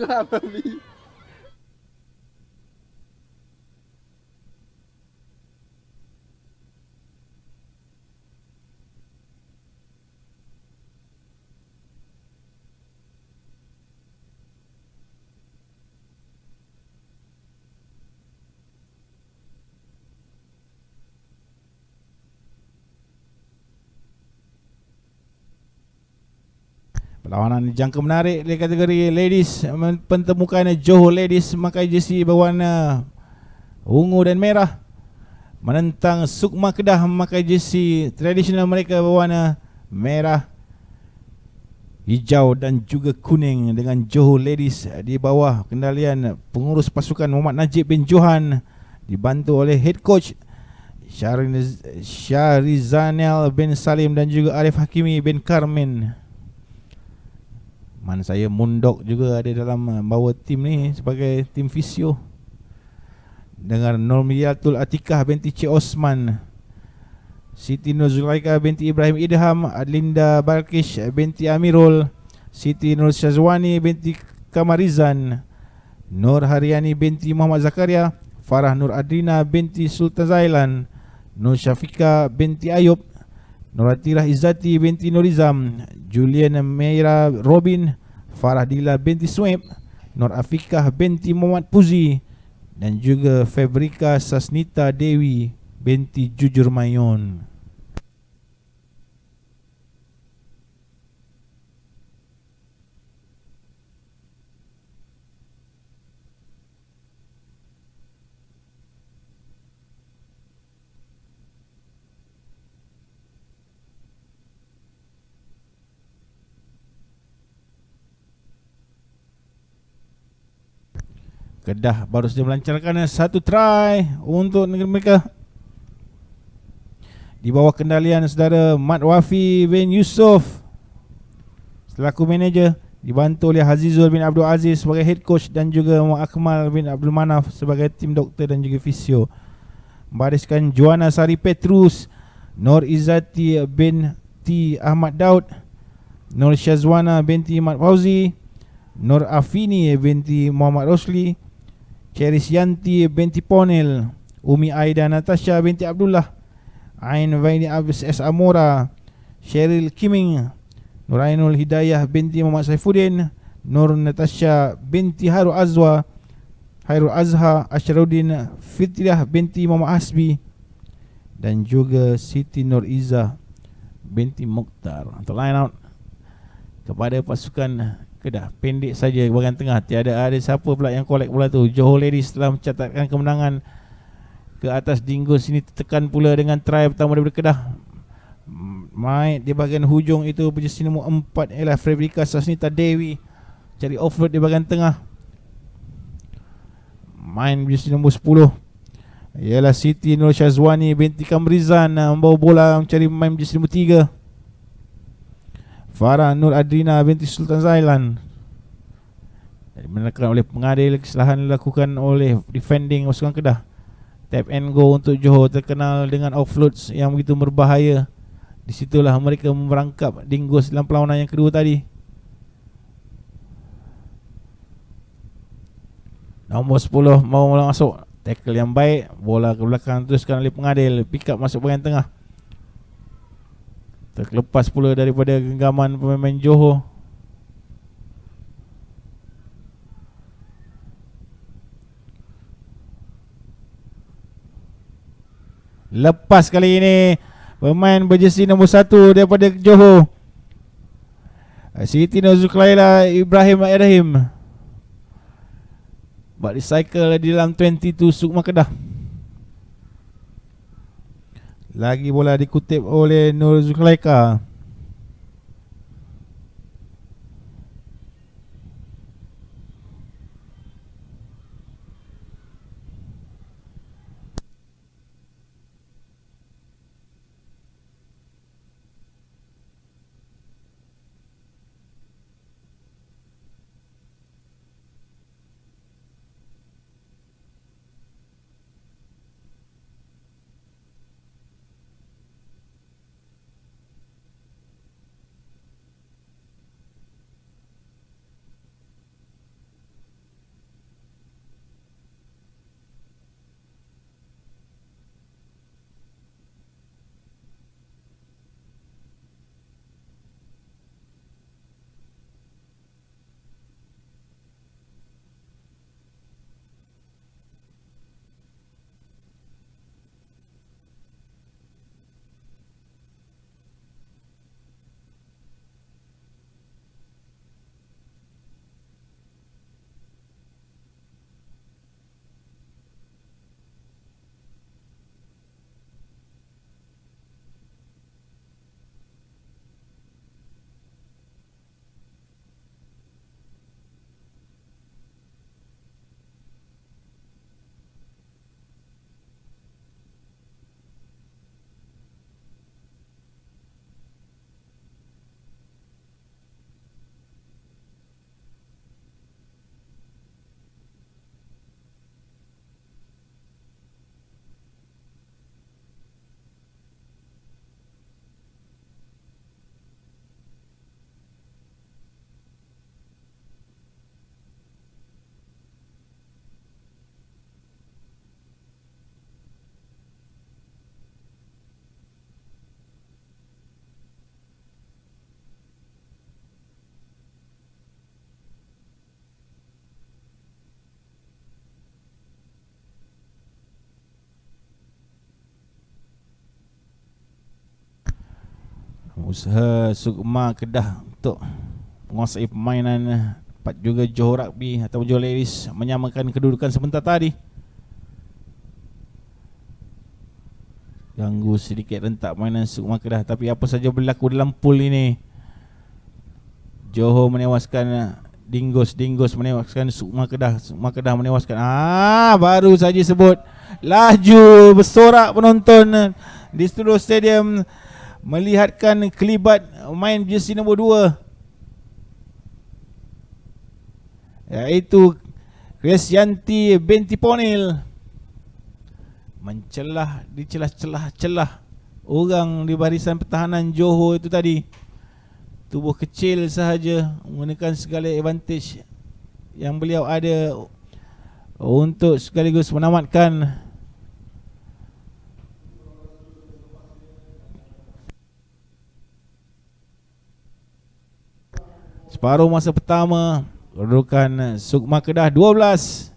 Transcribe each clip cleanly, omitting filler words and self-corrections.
geram tapi. Perlawanan jangka menarik di kategori ladies, pentemukan Johor Ladies memakai jersey berwarna ungu dan merah menentang Sukma Kedah memakai jersey tradisional mereka berwarna merah, hijau dan juga kuning, dengan Johor Ladies di bawah kendalian pengurus pasukan Muhammad Najib bin Johan dibantu oleh head coach Syahrizanel bin Salim dan juga Arif Hakimi bin Karmin. Man saya Mundok juga ada dalam bawa tim ni sebagai tim fisio, dengan Nurmiyatul Atikah binti Cik Osman, Siti Nur Zulaika binti Ibrahim Idham, Adlinda Balkish binti Amirul, Siti Nur Syazwani binti Kamarizan, Nur Haryani binti Muhammad Zakaria, Farah Nur Adrina binti Sultan Zailan, Nur Syafika binti Ayub, Nur Atirah Izzati binti Nurizam, Julian Meira Robin, Farah Dila binti Sueb, Nur Afikah binti Muhammad Puzi, dan juga Febrika Sasnita Dewi binti Jujur Mayon. Kedah baru saja melancarkan satu try untuk negeri mereka di bawah kendalian saudara Mat Wafi bin Yusof selaku manager, dibantu oleh Hazizul bin Abdul Aziz sebagai head coach dan juga Muhammad Akmal bin Abdul Manaf sebagai tim doktor dan juga fisio. Membariskan Juana Sari Petrus, Nur Izzati binti Ahmad Daud, Nur Syazwana binti Mat Fauzi, Nur Afini binti Muhammad Rosli, Cheris Yanti binti Ponel, Umi Aida Natasha binti Abdullah, Ain Vaini Abis S. Amora, Cheryl Kiming, Nurainul Hidayah binti Muhammad Saifuddin, Nur Natasha binti Hairul Azha, Asharuddin Fitriah binti Muhammad Hasbi, dan juga Siti Nur Izzah binti Mukhtar. Untuk line out kepada pasukan Kedah, pendek saja bahagian tengah, tiada ada siapa pula yang kolek bola tu. Johor Ladies telah mencatatkan kemenangan ke atas Dingus ini, tekan pula dengan try pertama daripada Kedah. Main di bahagian hujung itu berjersey nombor 4 ialah Febrika Sasnita Dewi, cari offload di bahagian tengah. Main berjersey nombor 10 ialah Siti Nur Syazwani binti Kamrizan, membawa bola mencari main berjersey nombor 3 Farah Nur Adrina binti Sultan Zailan. Menekan oleh pengadil, kesalahan dilakukan oleh defending pasukan Kedah. Tap and go untuk Johor, terkenal dengan offloads yang begitu berbahaya. Disitulah mereka merangkap Dingus dalam perlawanan yang kedua tadi. Nombor 10 mau masuk, tackle yang baik, bola ke belakang teruskan oleh pengadil, pick up masuk bahagian tengah. Terlepas pula daripada genggaman pemain Johor. Lepas kali ini pemain berjersey nombor 1 daripada Johor, Siti Nurzuklaila Ibrahim Ibrahim, buat recycle di dalam 22 Sukma Kedah. Lagi bola dikutip oleh Nur Zulaika. Usaha Sukma Kedah untuk menguasai permainan, dapat juga Johor Rugby atau Johor Ladies menyamakan kedudukan sebentar tadi. Ganggu sedikit rentak mainan Sukma Kedah, tapi apa saja berlaku dalam pool ini. Johor menewaskan Dinggos menewaskan Sukma Kedah menewaskan. Baru saja sebut laju bersorak penonton di Studio Stadium melihatkan kelibat main jersey nombor 2, iaitu Krisyanti binti Ponil, mencelah di celah-celah orang di barisan pertahanan Johor itu tadi. Tubuh kecil sahaja menggunakan segala advantage yang beliau ada untuk sekaligus menamatkan separuh masa pertama. Kedudukan Sukma Kedah 12,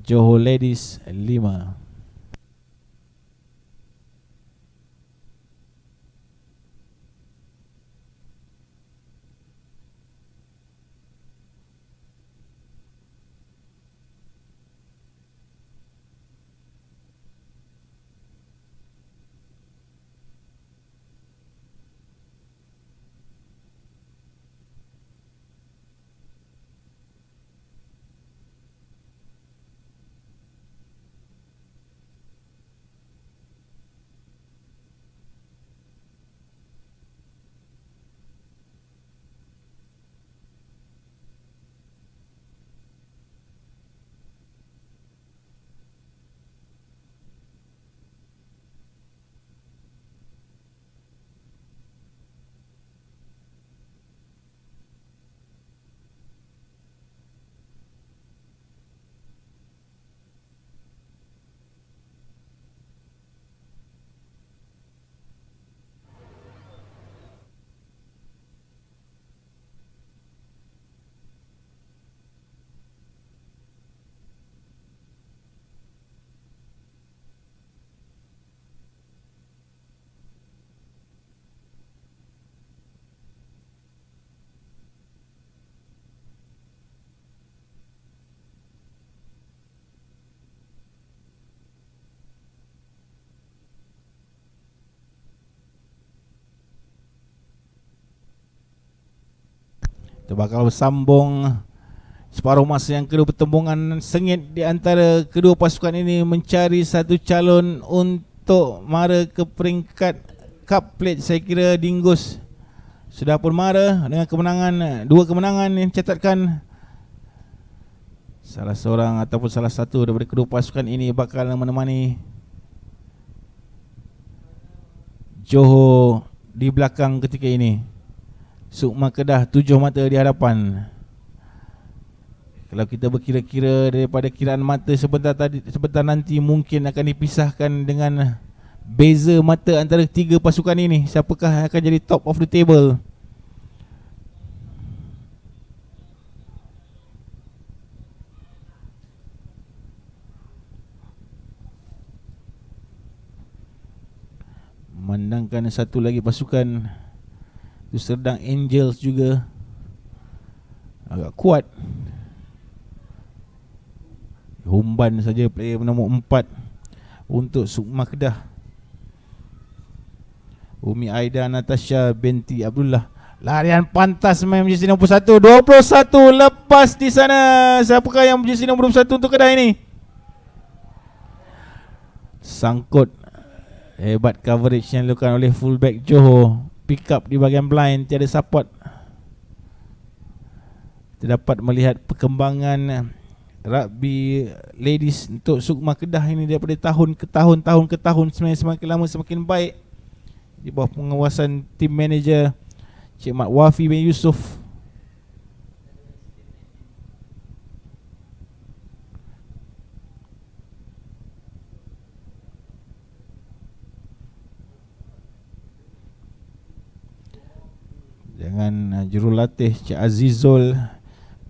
Johor Ladies 5. Kita bakal bersambung separuh masa yang kedua. Pertembungan sengit di antara kedua pasukan ini mencari satu calon untuk mara ke peringkat Cup Plate. Saya kira Dinggos sudah pun mara dengan kemenangan, 2 kemenangan yang dicatatkan. Salah seorang ataupun salah satu daripada kedua pasukan ini bakal menemani Johor di belakang ketika ini. Sukma Kedah 7 mata di hadapan. Kalau kita berkira-kira daripada kiraan mata sebentar nanti mungkin akan dipisahkan dengan beza mata antara 3 pasukan ini. Siapakah akan jadi top of the table? Memandangkan satu lagi pasukan itu Serdang Angels juga agak kuat. Humban saja player nombor 4 untuk Sukma Kedah. Umi Aida Natasha binti Abdullah. Larian pantas main jersey nombor 1, 21 lepas di sana. Siapakah yang jersey nombor 21 untuk Kedah ini? Sangkut. Hebat coverage yang dilakukan oleh fullback Johor. Pick up di bahagian blind, tiada support. Kita dapat melihat perkembangan rugby ladies untuk Sukma Kedah ini daripada tahun ke tahun sebenarnya semakin lama semakin baik di bawah pengawasan tim manager Cik Mat Wafi bin Yusof. Dengan jurulatih Cik Azizul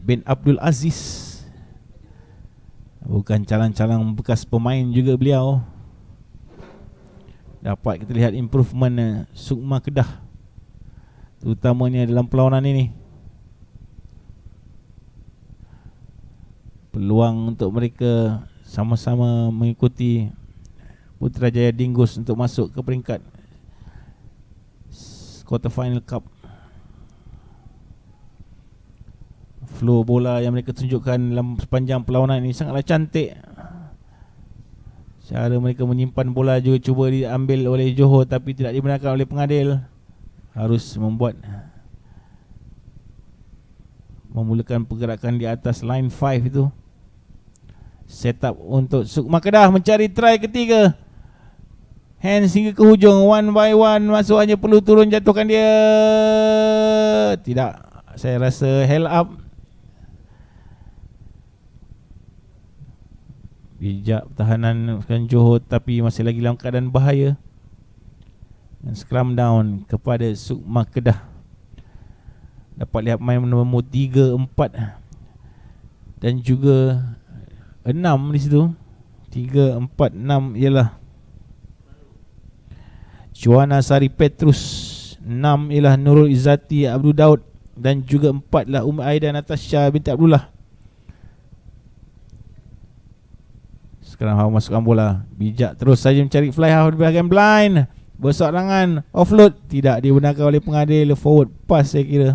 bin Abdul Aziz. Bukan calang-calang bekas pemain juga beliau. Dapat kita lihat improvement Sukma Kedah terutamanya dalam perlawanan ini. Peluang untuk mereka sama-sama mengikuti Putrajaya Dingus untuk masuk ke peringkat quarter final cup. Flow bola yang mereka tunjukkan dalam sepanjang perlawanan ini sangatlah cantik. Cara mereka menyimpan bola juga cuba diambil oleh Johor tapi tidak dibenarkan oleh pengadil. Harus memulakan pergerakan di atas line 5 itu. Set up untuk Sukma Kedah mencari try ketiga. Hands hingga ke hujung, one by one masuk, hanya perlu turun jatuhkan dia. Tidak, saya rasa held up. Bijak pertahanan Johor tapi masih lagi dalam keadaan bahaya. Dan scrum down kepada Sukma Kedah. Dapat lihat main nombor 3, 4 dan juga 6 di situ. 3, 4, 6 ialah Juana Sari Petrus, 6 ialah Nurul Izzati Abdul Daud dan juga 4 lah Aida Natasha binti Abdullah. Sekarang Hawa masukkan bola, bijak terus saja mencari fly half di bahagian blind. Berserangan, offload, tidak dibenarkan oleh pengadil. Forward pass saya kira.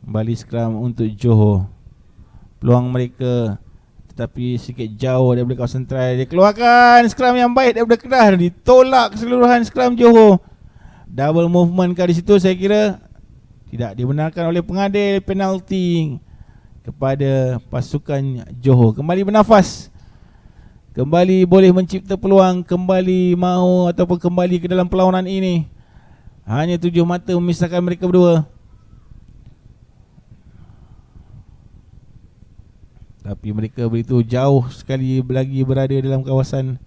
Kembali scrum untuk Johor. Peluang mereka tetapi sedikit jauh daripada kawasan try. Dia keluarkan scrum yang baik daripada Kedah. Ditolak keseluruhan scrum Johor. Double movement kah di situ, saya kira tidak dibenarkan oleh pengadil. Penalti kepada pasukan Johor. Kembali bernafas, kembali boleh mencipta peluang, kembali mahu ataupun kembali ke dalam perlawanan ini. Hanya 7 mata memisahkan mereka berdua. Tapi mereka begitu jauh sekali lagi berada dalam kawasan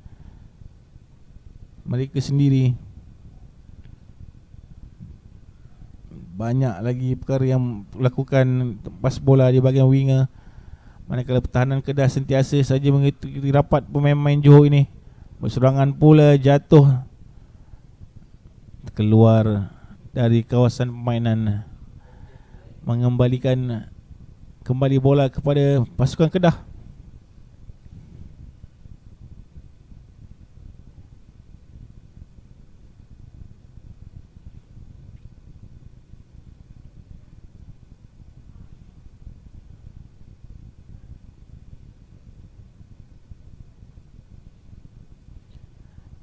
mereka sendiri. Banyak lagi perkara yang lakukan pas bola di bahagian winger. Manakala pertahanan Kedah sentiasa saja mengikuti rapat pemain-pemain Johor ini. Berserangan pula, jatuh keluar dari kawasan permainan, mengembalikan kembali bola kepada pasukan Kedah.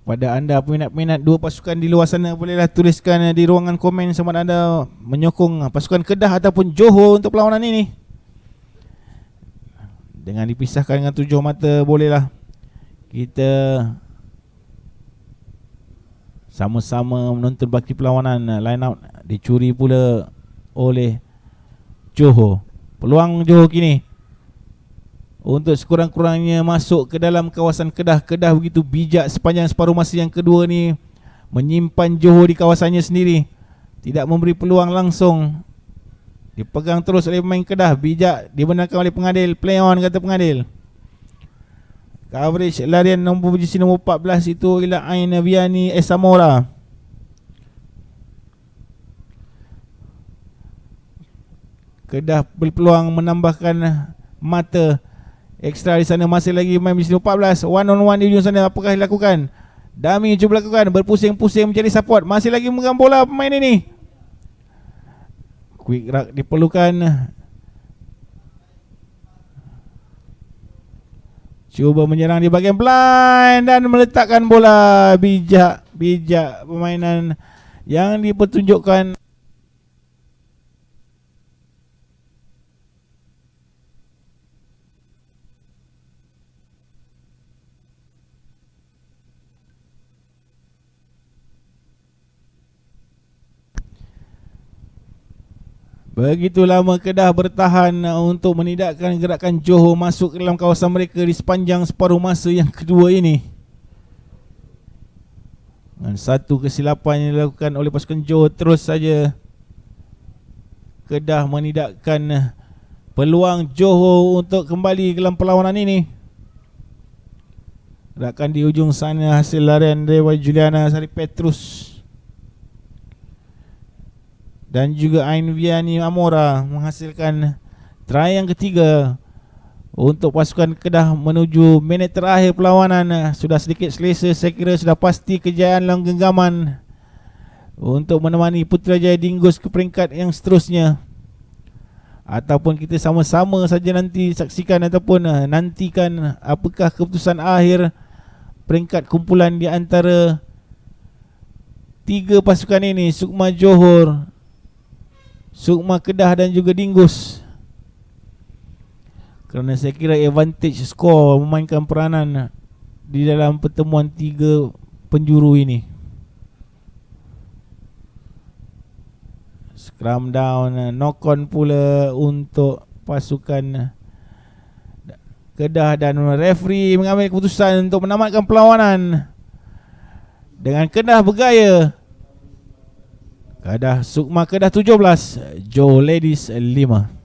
Pada anda peminat-peminat dua pasukan di luar sana, bolehlah tuliskan di ruangan komen sama ada anda menyokong pasukan Kedah ataupun Johor untuk perlawanan ini. Dengan dipisahkan dengan 7 mata, bolehlah kita sama-sama menonton baki perlawanan. Line out dicuri pula oleh Johor. Peluang Johor kini untuk sekurang-kurangnya masuk ke dalam kawasan Kedah. Kedah begitu bijak sepanjang separuh masa yang kedua ni, menyimpan Johor di kawasannya sendiri, tidak memberi peluang langsung. Dipegang terus oleh pemain Kedah, bijak dibenarkan oleh pengadil. Play on, kata pengadil. Coverage larian nombor posisi nombor 14 itu ialah Ain Viani Esamora. Kedah berpeluang menambahkan mata ekstra di sana. Masih lagi main posisi nombor 14. One on one di ujung sana. Apakah dilakukan? Dami cuba lakukan, berpusing-pusing mencari support. Masih lagi memegang bola pemain ini. Quick ruck diperlukan. Cuba menyerang di bahagian blind dan meletakkan bola. Bijak permainan yang dipertunjukkan. Begitu lama Kedah bertahan untuk menidakkan gerakan Johor masuk ke dalam kawasan mereka di sepanjang separuh masa yang kedua ini. Dan satu kesilapan yang dilakukan oleh pasukan Johor, terus saja Kedah menidakkan peluang Johor untuk kembali dalam perlawanan ini. Rakan di ujung sana hasil larian Dewa Juliana Sari Petrus dan juga Ainviani Amora menghasilkan try yang ketiga untuk pasukan Kedah menuju minit terakhir perlawanan. Sudah sedikit selesa, saya kira sudah pasti kejayaan dalam genggaman untuk menemani Putrajaya Dinggus ke peringkat yang seterusnya. Ataupun kita sama-sama saja nanti saksikan ataupun nantikan apakah keputusan akhir peringkat kumpulan di antara tiga pasukan ini, Sukma Johor, Sukma Kedah dan juga Dinggus. Kerana saya kira advantage skor memainkan peranan di dalam pertemuan tiga penjuru ini. Scrum down, knock on pula untuk pasukan Kedah dan referee mengambil keputusan untuk menamatkan perlawanan dengan Kedah bergaya. Sukma Kedah 17, Johor Ladies 5.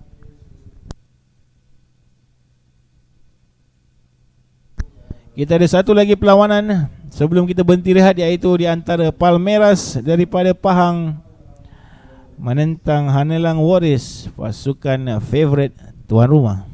Kita ada satu lagi perlawanan sebelum kita berhenti rehat, iaitu di antara Palmeiras daripada Pahang menentang Hanelang Warriors, pasukan favourite tuan rumah.